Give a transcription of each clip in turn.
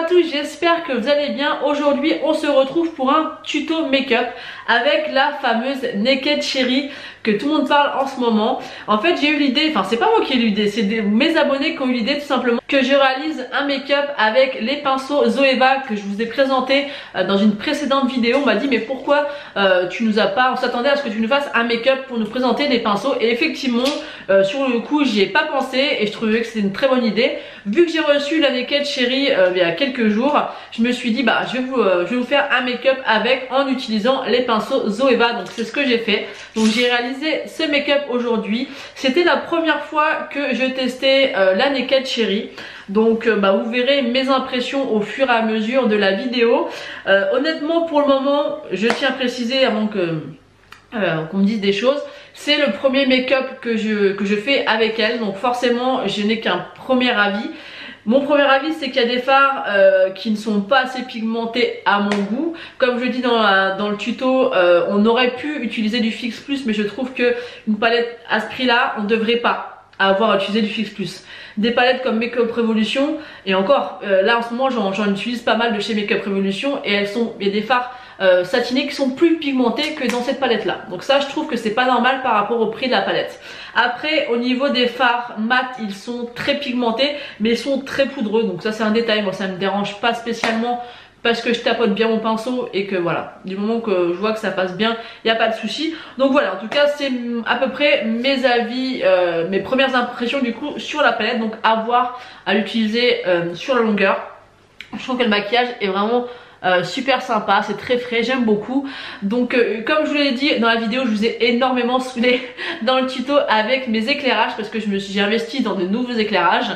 tous, j'espère que vous allez bien. Aujourd'hui on se retrouve pour un tuto make-up avec la fameuse Naked Cherry que tout le monde parle en ce moment. En fait j'ai eu l'idée, enfin c'est pas moi qui ai eu l'idée, c'est mes abonnés qui ont eu l'idée tout simplement que je réalise un make-up avec les pinceaux Zoeva que je vous ai présenté dans une précédente vidéo. On m'a dit mais pourquoi tu nous as pas, on s'attendait à ce que tu nous fasses un make-up pour nous présenter des pinceaux, et effectivement sur le coup j'y ai pas pensé et je trouvais que c'était une très bonne idée. Vu que j'ai reçu la Naked Cherry il y a quelques jours, je me suis dit bah je vais vous faire un make-up avec en utilisant les pinceaux Zoeva. Donc c'est ce que j'ai fait. Donc j'ai réalisé ce make-up aujourd'hui. C'était la première fois que je testais la Naked Cherry. Donc vous verrez mes impressions au fur et à mesure de la vidéo. Honnêtement pour le moment, je tiens à préciser avant qu'on me dise des choses, c'est le premier make-up que je fais avec elle, donc forcément je n'ai qu'un premier avis. Mon premier avis c'est qu'il y a des fards qui ne sont pas assez pigmentés à mon goût. Comme je dis dans le tuto, on aurait pu utiliser du Fix Plus, mais je trouve que une palette à ce prix là, on ne devrait pas avoir utilisé du Fix Plus. Des palettes comme Makeup Revolution, et encore là en ce moment j'en utilise pas mal de chez Makeup Revolution, et il y a des fards satinés qui sont plus pigmentés que dans cette palette là. Donc ça je trouve que c'est pas normal par rapport au prix de la palette. Après au niveau des fards mat, ils sont très pigmentés mais ils sont très poudreux, donc ça c'est un détail. Moi ça me dérange pas spécialement parce que je tapote bien mon pinceau et que voilà, du moment que je vois que ça passe bien, il n'y a pas de souci. Donc voilà, en tout cas c'est à peu près mes avis, mes premières impressions du coup sur la palette. Donc à voir, à l'utiliser sur la longueur. Je trouve que le maquillage est vraiment super sympa, c'est très frais, j'aime beaucoup. Donc comme je vous l'ai dit dans la vidéo, je vous ai énormément saoulé dans le tuto avec mes éclairages parce que j'ai investi dans de nouveaux éclairages.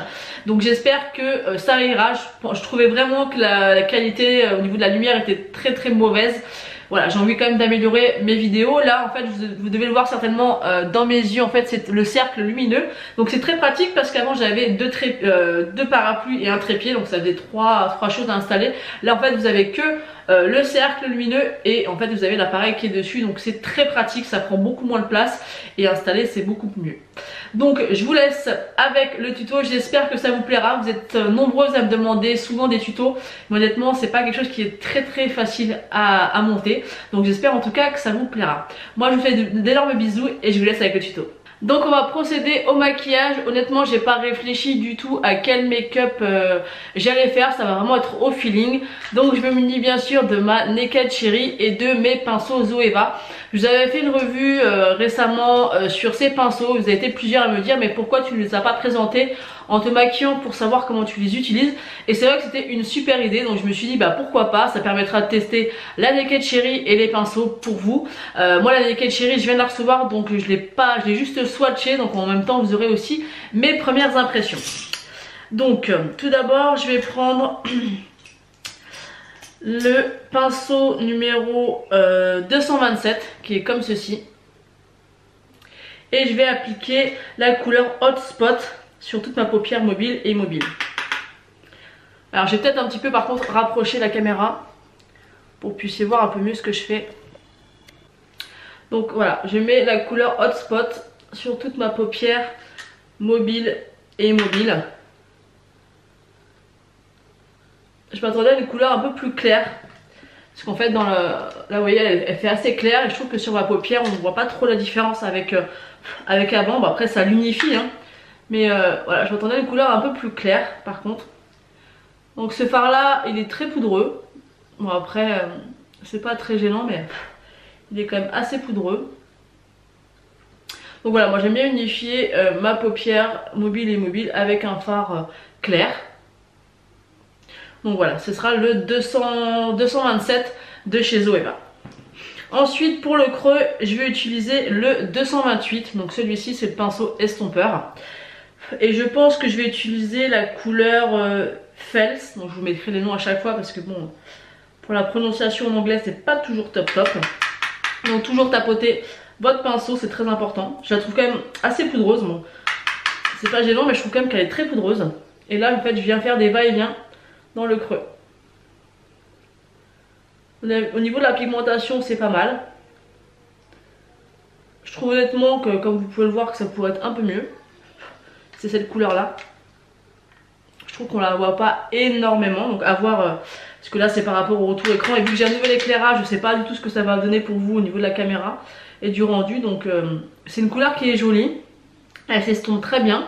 Donc j'espère que ça ira. Je trouvais vraiment que la qualité au niveau de la lumière était très mauvaise. Voilà, j'ai envie quand même d'améliorer mes vidéos. Là en fait vous devez le voir certainement dans mes yeux, en fait c'est le cercle lumineux. Donc c'est très pratique parce qu'avant j'avais deux parapluies et un trépied, donc ça faisait trois choses à installer. Là en fait vous avez que le cercle lumineux et en fait vous avez l'appareil qui est dessus, donc c'est très pratique, ça prend beaucoup moins de place et installer c'est beaucoup mieux. Donc je vous laisse avec le tuto, j'espère que ça vous plaira. Vous êtes nombreuses à me demander souvent des tutos, mais honnêtement c'est pas quelque chose qui est très facile à monter. Donc j'espère en tout cas que ça vous plaira. Moi je vous fais d'énormes bisous et je vous laisse avec le tuto. Donc on va procéder au maquillage. Honnêtement j'ai pas réfléchi du tout à quel make-up j'allais faire, ça va vraiment être au feeling. Donc je me munis bien sûr de ma Naked Cherry et de mes pinceaux Zoeva. Je vous avais fait une revue récemment sur ces pinceaux, vous avez été plusieurs à me dire mais pourquoi tu ne les as pas présentés en te maquillant pour savoir comment tu les utilises. Et c'est vrai que c'était une super idée, donc je me suis dit pourquoi pas, ça permettra de tester la Naked Cherry et les pinceaux pour vous. Moi la Naked Cherry je viens de la recevoir, donc je l'ai juste swatché, donc en même temps vous aurez aussi mes premières impressions. Donc tout d'abord je vais prendre le pinceau numéro 227 qui est comme ceci, et je vais appliquer la couleur Hot Spot sur toute ma paupière mobile et immobile. Alors j'ai peut-être un petit peu par contre rapproché la caméra pour que vous puissiez voir un peu mieux ce que je fais. Donc voilà, je mets la couleur Hot Spot sur toute ma paupière mobile et immobile. Je m'attendais à une couleur un peu plus claire, parce qu'en fait là vous voyez elle fait assez clair, et je trouve que sur ma paupière on ne voit pas trop la différence avec avant. Bon, après ça l'unifie hein. Mais voilà, je m'attendais à une couleur un peu plus claire par contre. Donc ce fard là il est très poudreux. Bon après c'est pas très gênant, mais il est quand même assez poudreux. Donc voilà, moi j'aime bien unifier ma paupière mobile et immobile avec un fard clair. Donc voilà, ce sera le 227 de chez Zoeva. Ensuite pour le creux je vais utiliser le 228, donc celui-ci c'est le pinceau estompeur. Et je pense que je vais utiliser la couleur Fels, donc je vous mettrai les noms à chaque fois parce que bon, pour la prononciation en anglais c'est pas toujours top. Donc toujours tapoter votre pinceau, c'est très important. Je la trouve quand même assez poudreuse, bon c'est pas gênant mais je trouve quand même qu'elle est très poudreuse. Et là en fait je viens faire des va-et-vient dans le creux. Au niveau de la pigmentation c'est pas mal. Je trouve honnêtement que comme vous pouvez le voir que ça pourrait être un peu mieux. C'est cette couleur là. Je Je trouve qu'on la voit pas énormément, donc à voir, parce que là c'est par rapport au retour écran, et vu que j'ai un nouvel éclairage, je sais pas du tout ce que ça va donner pour vous au niveau de la caméra et du rendu, donc c'est une couleur qui est jolie, elle s'estompe très bien.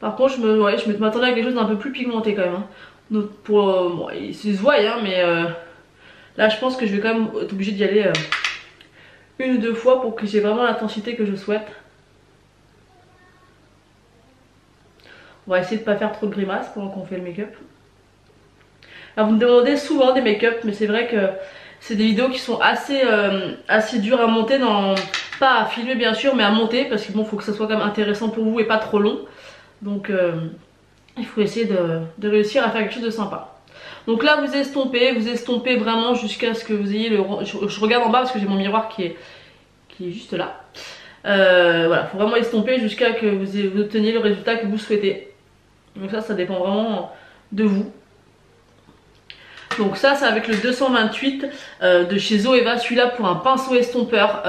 Par contre je m'attendais à quelque chose d'un peu plus pigmenté quand même, hein. Donc pour, bon, il se voit hein, mais là je pense que je vais quand même être obligée d'y aller une ou deux fois pour que j'ai vraiment l'intensité que je souhaite. On va essayer de ne pas faire trop de grimaces pendant qu'on fait le make-up. Alors vous me demandez souvent des make-up, mais c'est vrai que c'est des vidéos qui sont assez dures à monter, pas à filmer bien sûr, mais à monter, parce que bon, faut que ça soit quand même intéressant pour vous et pas trop long. Donc il faut essayer de réussir à faire quelque chose de sympa. Donc là vous estompez vraiment jusqu'à ce que vous ayez le... Je regarde en bas parce que j'ai mon miroir qui est juste là. Voilà, faut vraiment estomper jusqu'à que vous obteniez le résultat que vous souhaitez. Donc ça dépend vraiment de vous. Donc ça c'est avec le 228 de chez Zoeva, celui-là pour un pinceau estompeur.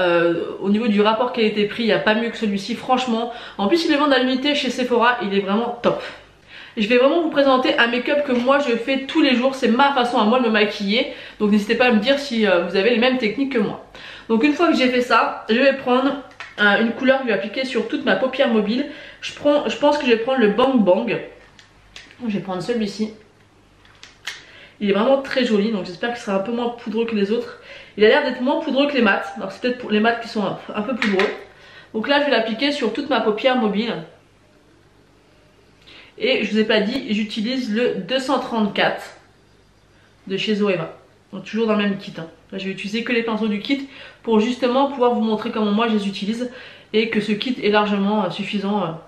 Au niveau du rapport qualité-prix, il n'y a pas mieux que celui-ci franchement. En plus il est vendu à l'unité chez Sephora, il est vraiment top. Je vais vraiment vous présenter un make-up que moi je fais tous les jours, c'est ma façon à moi de me maquiller. Donc n'hésitez pas à me dire si vous avez les mêmes techniques que moi. Donc une fois que j'ai fait ça, je vais prendre une couleur que je vais appliquer sur toute ma paupière mobile. Je pense que je vais prendre le Bang Bang. Je vais prendre celui-ci. Il est vraiment très joli, donc j'espère qu'il sera un peu moins poudreux que les autres. Il a l'air d'être moins poudreux que les mats, alors c'est peut-être pour les mats qui sont un peu poudreux. Donc là je vais l'appliquer sur toute ma paupière mobile. Et je vous ai pas dit, j'utilise le 234 de chez Zoeva. Donc toujours dans le même kit, hein. Là je vais utiliser que les pinceaux du kit pour justement pouvoir vous montrer comment moi je les utilise. Et que ce kit est largement suffisant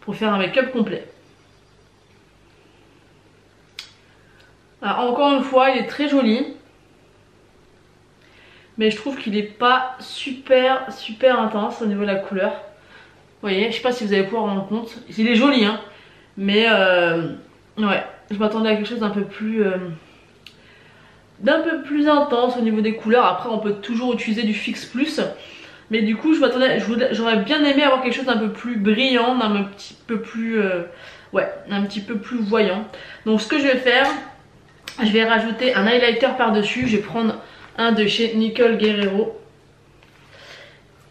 pour faire un make-up complet. Alors, encore une fois, il est très joli. Mais je trouve qu'il n'est pas super intense au niveau de la couleur. Vous voyez, je sais pas si vous allez pouvoir rendre compte. Il est joli hein. Mais ouais, je m'attendais à quelque chose d'un peu plus intense au niveau des couleurs. Après on peut toujours utiliser du Fix Plus. Mais du coup j'aurais bien aimé avoir quelque chose d'un peu plus brillant, d'un petit peu plus ouais, un petit peu plus voyant. Donc ce que je vais faire, je vais rajouter un highlighter par dessus. Je vais prendre un de chez Nicole Guerrero.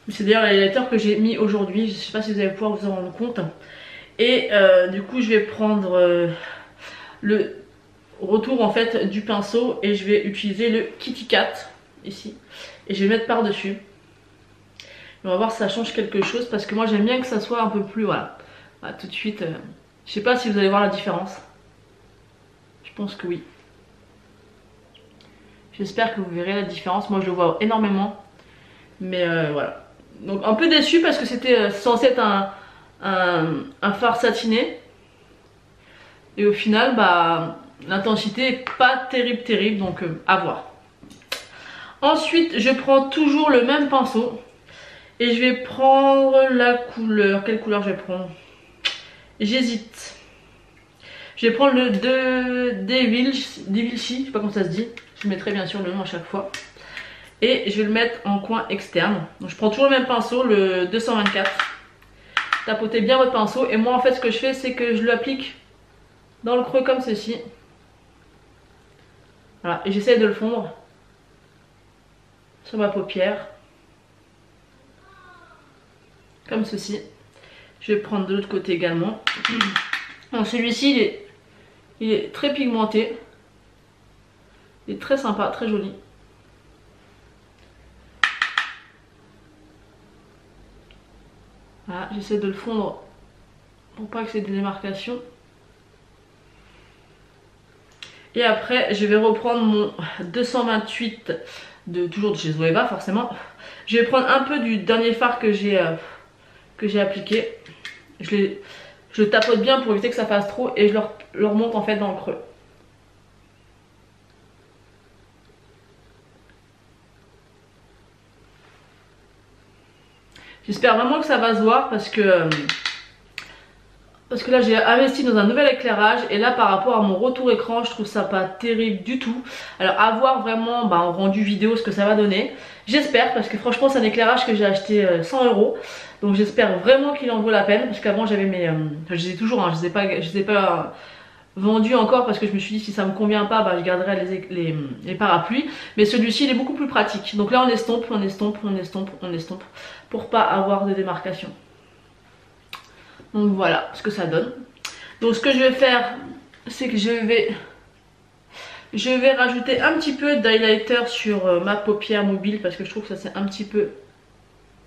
C'est d'ailleurs l'highlighter que j'ai mis aujourd'hui. Je sais pas si vous allez pouvoir vous en rendre compte. Et du coup je vais prendre le retour en fait du pinceau et je vais utiliser le Kitty Cat ici. Et je vais mettre par dessus. On va voir si ça change quelque chose parce que moi j'aime bien que ça soit un peu plus, voilà, tout de suite. Je sais pas si vous allez voir la différence. Je pense que oui. J'espère que vous verrez la différence. Moi je le vois énormément. Mais voilà. Donc un peu déçu parce que c'était censé être un fard satiné. Et au final bah l'intensité est pas terrible. Donc à voir. Ensuite je prends toujours le même pinceau. Et je vais prendre la couleur. Quelle couleur je vais prendre? J'hésite. Je vais prendre le Devilchi, je sais pas comment ça se dit. Je mettrai bien sûr le nom à chaque fois. Et je vais le mettre en coin externe. Donc je prends toujours le même pinceau, le 224. Tapotez bien votre pinceau. Et moi en fait ce que je fais c'est que je l'applique dans le creux comme ceci. Voilà. Et j'essaie de le fondre sur ma paupière. Comme ceci. Je vais prendre de l'autre côté également. Donc celui-ci il est très pigmenté. Il est très sympa, très joli. Voilà, j'essaie de le fondre pour pas que c'est des démarcations. Et après je vais reprendre mon 228 toujours de chez Zoeva forcément. Je vais prendre un peu du dernier fard que j'ai appliqué. Je le tapote bien pour éviter que ça fasse trop et je le remonte en fait dans le creux. J'espère vraiment que ça va se voir parce que Parce que là j'ai investi dans un nouvel éclairage et là par rapport à mon retour écran je trouve ça pas terrible du tout. Alors à voir vraiment en rendu vidéo ce que ça va donner. J'espère parce que franchement c'est un éclairage que j'ai acheté 100 €. Donc j'espère vraiment qu'il en vaut la peine parce qu'avant j'avais mes... je les ai toujours, hein, je les ai pas vendus encore parce que je me suis dit si ça me convient pas bah, je garderai les parapluies. Mais celui-ci il est beaucoup plus pratique. Donc là on estompe, on estompe, on estompe, on estompe pour pas avoir de démarcation. Donc voilà ce que ça donne. Donc ce que je vais faire, c'est que je vais rajouter un petit peu d'highlighter sur ma paupière mobile parce que je trouve que ça s'est un petit peu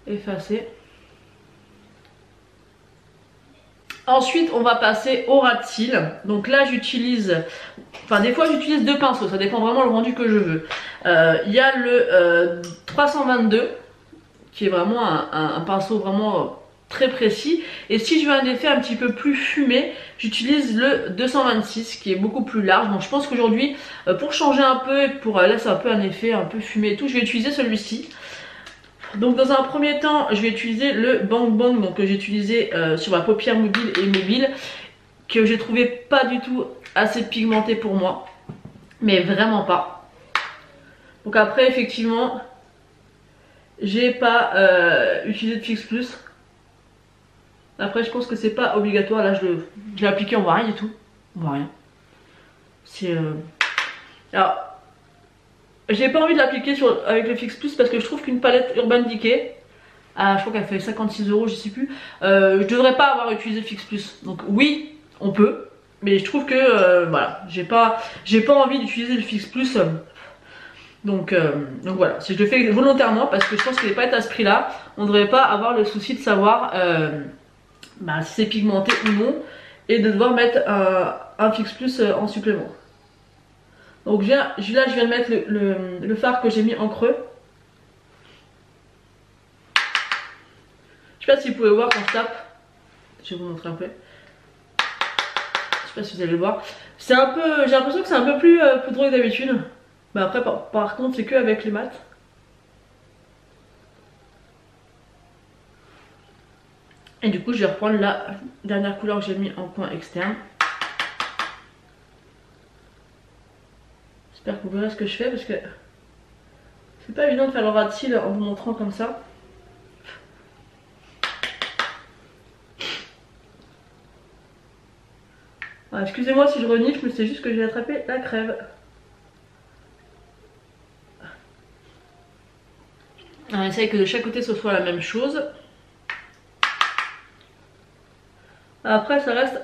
effacé. Ensuite on va passer au ras de cils. Donc là j'utilise, enfin des fois j'utilise deux pinceaux, ça dépend vraiment le rendu que je veux. Il y a le 322 qui est vraiment un pinceau vraiment très précis, et si je veux un effet un petit peu plus fumé j'utilise le 226 qui est beaucoup plus large. Donc je pense qu'aujourd'hui pour changer un peu et pour laisser un peu un effet un peu fumé et tout, je vais utiliser celui-ci. Donc dans un premier temps je vais utiliser le Bang Bang donc, que j'ai utilisé sur ma paupière mobile et mobile, que j'ai trouvé pas du tout assez pigmenté pour moi, mais vraiment pas. Donc après effectivement j'ai pas utilisé de Fix Plus. Après je pense que c'est pas obligatoire, là je l'ai appliqué, on voit rien du tout, on voit rien. C'est alors j'ai pas envie de l'appliquer avec le Fix Plus parce que je trouve qu'une palette Urban Decay, je crois qu'elle fait 56 €, je sais plus, je devrais pas avoir utilisé le Fix Plus. Donc oui on peut, mais je trouve que voilà, j'ai pas envie d'utiliser le Fix Plus. Donc voilà, si je le fais volontairement parce que je pense que les palettes à ce prix là, on devrait pas avoir le souci de savoir bah, si c'est pigmenté ou non et de devoir mettre un Fix Plus en supplément. Donc là je viens de mettre le fard que j'ai mis en creux. Je sais pas si vous pouvez voir quand je tape, je vais vous montrer un peu. Je sais pas si vous allez le voir. C'est un peu, j'ai l'impression que c'est un peu plus poudreux que d'habitude. Mais après par contre c'est que avec les mats. Et du coup je vais reprendre la dernière couleur que j'ai mis en coin externe. J'espère que vous verrez ce que je fais parce que c'est pas évident de faire le ras de cils en vous montrant comme ça. Ah, excusez-moi si je renifle, mais c'est juste que j'ai attrapé la crève. On essaye que de chaque côté ce soit la même chose. Après ça reste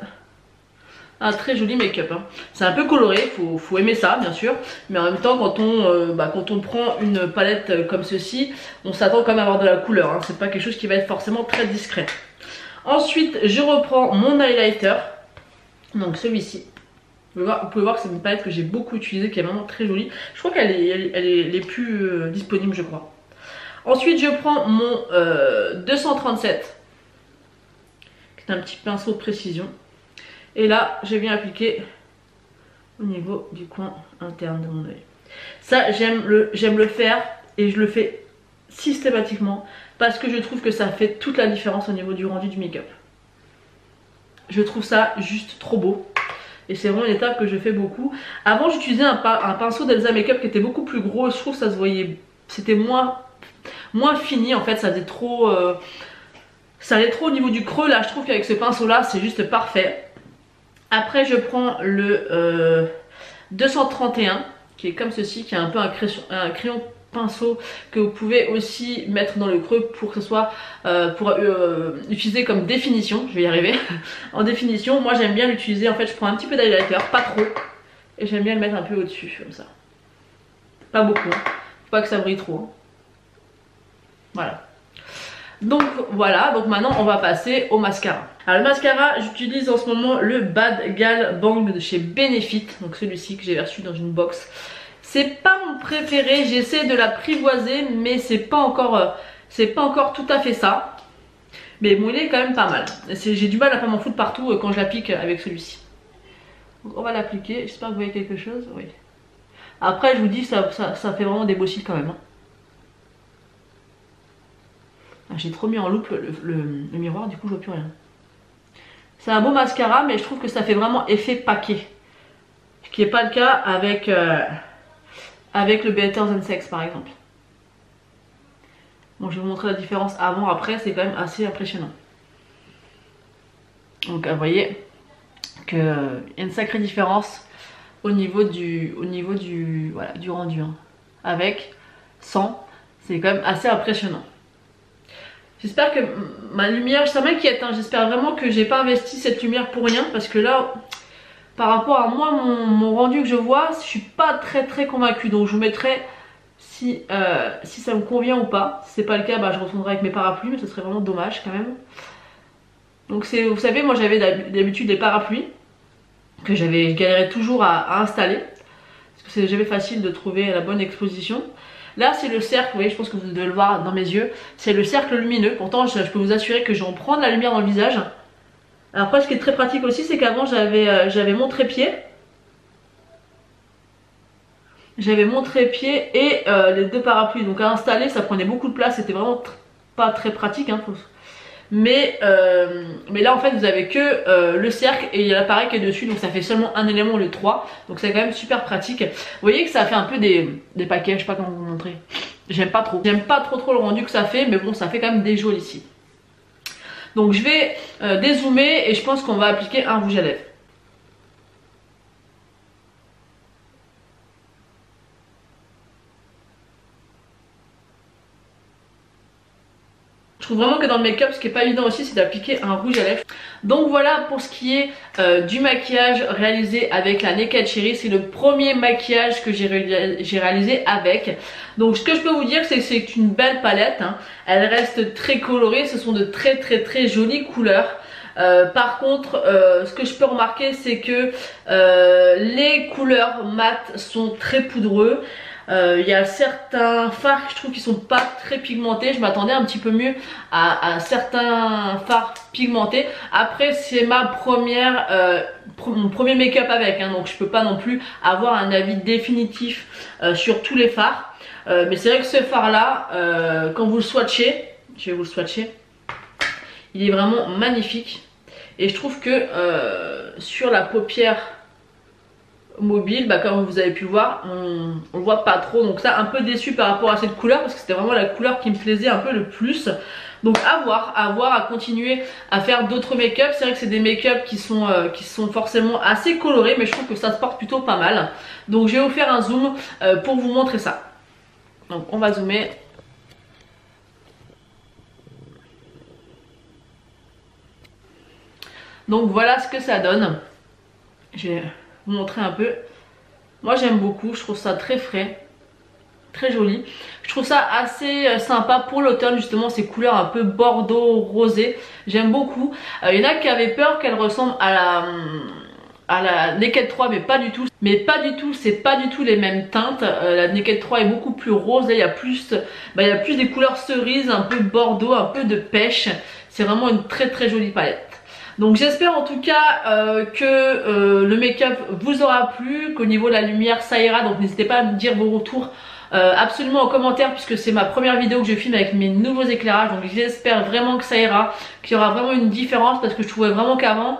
un très joli make-up. Hein. C'est un peu coloré, faut aimer ça bien sûr. Mais en même temps quand on prend une palette comme ceci, on s'attend quand même à avoir de la couleur. Hein. C'est pas quelque chose qui va être forcément très discret. Ensuite je reprends mon highlighter. Donc celui-ci. Vous pouvez voir que c'est une palette que j'ai beaucoup utilisée, qui est vraiment très jolie. Je crois qu'elle est les plus disponibles je crois. Ensuite je prends mon 237 qui est un petit pinceau de précision, et là je viens appliquer au niveau du coin interne de mon œil. Ça j'aime le faire et je le fais systématiquement parce que je trouve que ça fait toute la différence au niveau du rendu du make-up. Je trouve ça juste trop beau. Et c'est vraiment une étape que je fais beaucoup. Avant j'utilisais un pinceau d'Elsa Makeup qui était beaucoup plus gros. Je trouve que ça se voyait, c'était moins fini en fait, ça faisait trop ça allait trop au niveau du creux. Là je trouve qu'avec ce pinceau là c'est juste parfait. Après je prends le 231 qui est comme ceci, qui est un peu un crayon pinceau que vous pouvez aussi mettre dans le creux pour que ce soit utiliser comme définition. Je vais y arriver. En définition, moi j'aime bien l'utiliser, en fait je prends un petit peu d'highlighter, pas trop, et j'aime bien le mettre un peu au dessus comme ça, pas beaucoup, hein. Faut pas que ça brille trop, hein. Voilà. Donc voilà, donc maintenant on va passer au mascara. Alors le mascara, j'utilise en ce moment le Bad Gal Bang de chez Benefit, donc celui-ci que j'ai reçu dans une box. C'est pas mon préféré, j'essaie de l'apprivoiser, mais c'est pas encore tout à fait ça. Mais bon, il est quand même pas mal. J'ai du mal à pas m'en foutre partout quand je l'applique avec celui-ci. On va l'appliquer, j'espère que vous voyez quelque chose. Oui. Après, je vous dis, ça fait vraiment des beaux cils quand même. Hein. J'ai trop mis en loupe le miroir, du coup je vois plus rien. C'est un beau mascara, mais je trouve que ça fait vraiment effet paquet. Ce qui n'est pas le cas avec, avec le Better Than Sex par exemple. Bon, je vais vous montrer la différence avant, après, c'est quand même assez impressionnant. Donc vous voyez qu'il y a une sacrée différence au niveau du rendu. Hein. Avec, sans, c'est quand même assez impressionnant. J'espère que ma lumière, ça m'inquiète, hein. J'espère vraiment que j'ai pas investi cette lumière pour rien, parce que là, par rapport à moi, mon rendu que je vois, je suis pas très convaincue. Donc je vous mettrai si ça me convient ou pas. Si c'est pas le cas, bah, je retournerai avec mes parapluies, mais ce serait vraiment dommage quand même. Donc vous savez, moi j'avais d'habitude des parapluies que je galérais toujours à installer, parce que c'est jamais facile de trouver la bonne exposition. Là c'est le cercle, vous voyez, je pense que vous devez le voir dans mes yeux, c'est le cercle lumineux. Pourtant je peux vous assurer que j'en prends de la lumière dans le visage. Après ce qui est très pratique aussi, c'est qu'avant j'avais mon trépied. J'avais mon trépied et les deux parapluies, donc à installer ça prenait beaucoup de place, c'était vraiment pas très pratique hein, mais là en fait vous avez que le cercle et il y a l'appareil qui est dessus, donc ça fait seulement un élément au lieu de 3, donc c'est quand même super pratique. Vous voyez que ça fait un peu des paquets, je sais pas comment vous montrer, j'aime pas trop le rendu que ça fait, mais bon ça fait quand même des jolis ici. Donc je vais dézoomer et je pense qu'on va appliquer un rouge à lèvres. Je trouve vraiment que dans le make-up, ce qui n'est pas évident aussi, c'est d'appliquer un rouge à lèvres. Donc voilà pour ce qui est du maquillage réalisé avec la Naked Cherry. C'est le premier maquillage que j'ai réalisé avec. Donc ce que je peux vous dire, c'est que c'est une belle palette. Hein. Elle reste très colorée. Ce sont de très jolies couleurs. Par contre, ce que je peux remarquer, c'est que les couleurs mat sont très poudreux. Il y a certains fards que je trouve qui sont pas très pigmentés. Je m'attendais un petit peu mieux à certains fards pigmentés. Après c'est mon premier make-up avec hein, donc je peux pas non plus avoir un avis définitif sur tous les fards. Mais c'est vrai que ce fard là, quand vous le swatchez, je vais vous le swatcher, il est vraiment magnifique. Et je trouve que sur la paupière mobile, bah, comme vous avez pu voir, on le voit pas trop, donc ça un peu déçu par rapport à cette couleur, parce que c'était vraiment la couleur qui me plaisait un peu le plus. Donc à voir, à continuer à faire d'autres make-up. C'est vrai que c'est des make-up qui sont forcément assez colorés, mais je trouve que ça se porte plutôt pas mal. Donc je vais vous faire un zoom pour vous montrer ça. Donc on va zoomer. Donc voilà ce que ça donne. Je vais vous montrer un peu. Moi j'aime beaucoup, je trouve ça très frais, très joli. Je trouve ça assez sympa pour l'automne, justement ces couleurs un peu bordeaux rosé. J'aime beaucoup. Il y en a qui avaient peur qu'elle ressemble à la Naked 3, mais pas du tout. C'est pas du tout les mêmes teintes. La Naked 3 est beaucoup plus rose. Là, il y a plus des couleurs cerises, un peu bordeaux, un peu de pêche. C'est vraiment une très jolie palette. Donc j'espère en tout cas que le make-up vous aura plu, qu'au niveau de la lumière ça ira. Donc n'hésitez pas à me dire vos retours absolument en commentaire, puisque c'est ma première vidéo que je filme avec mes nouveaux éclairages. Donc j'espère vraiment que ça ira, qu'il y aura vraiment une différence, parce que je trouvais vraiment qu'avant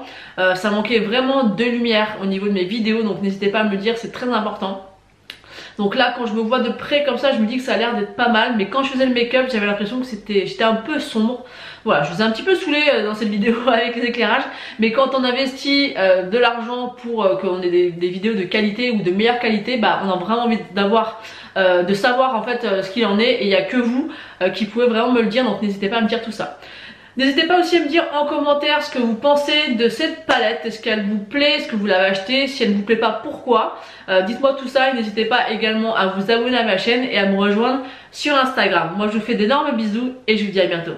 ça manquait vraiment de lumière au niveau de mes vidéos. Donc n'hésitez pas à me le dire, c'est très important. Donc là quand je me vois de près comme ça, je me dis que ça a l'air d'être pas mal, mais quand je faisais le make-up j'avais l'impression que j'étais un peu sombre. Voilà, je vous ai un petit peu saoulé dans cette vidéo avec les éclairages, mais quand on investit de l'argent pour qu'on ait des vidéos de qualité ou de meilleure qualité, bah on a vraiment envie de savoir en fait ce qu'il en est, et il n'y a que vous qui pouvez vraiment me le dire. Donc n'hésitez pas à me dire tout ça. N'hésitez pas aussi à me dire en commentaire ce que vous pensez de cette palette. Est-ce qu'elle vous plaît? Est-ce que vous l'avez achetée? Si elle ne vous plaît pas, pourquoi? Dites-moi tout ça, et n'hésitez pas également à vous abonner à ma chaîne et à me rejoindre sur Instagram. Moi je vous fais d'énormes bisous et je vous dis à bientôt.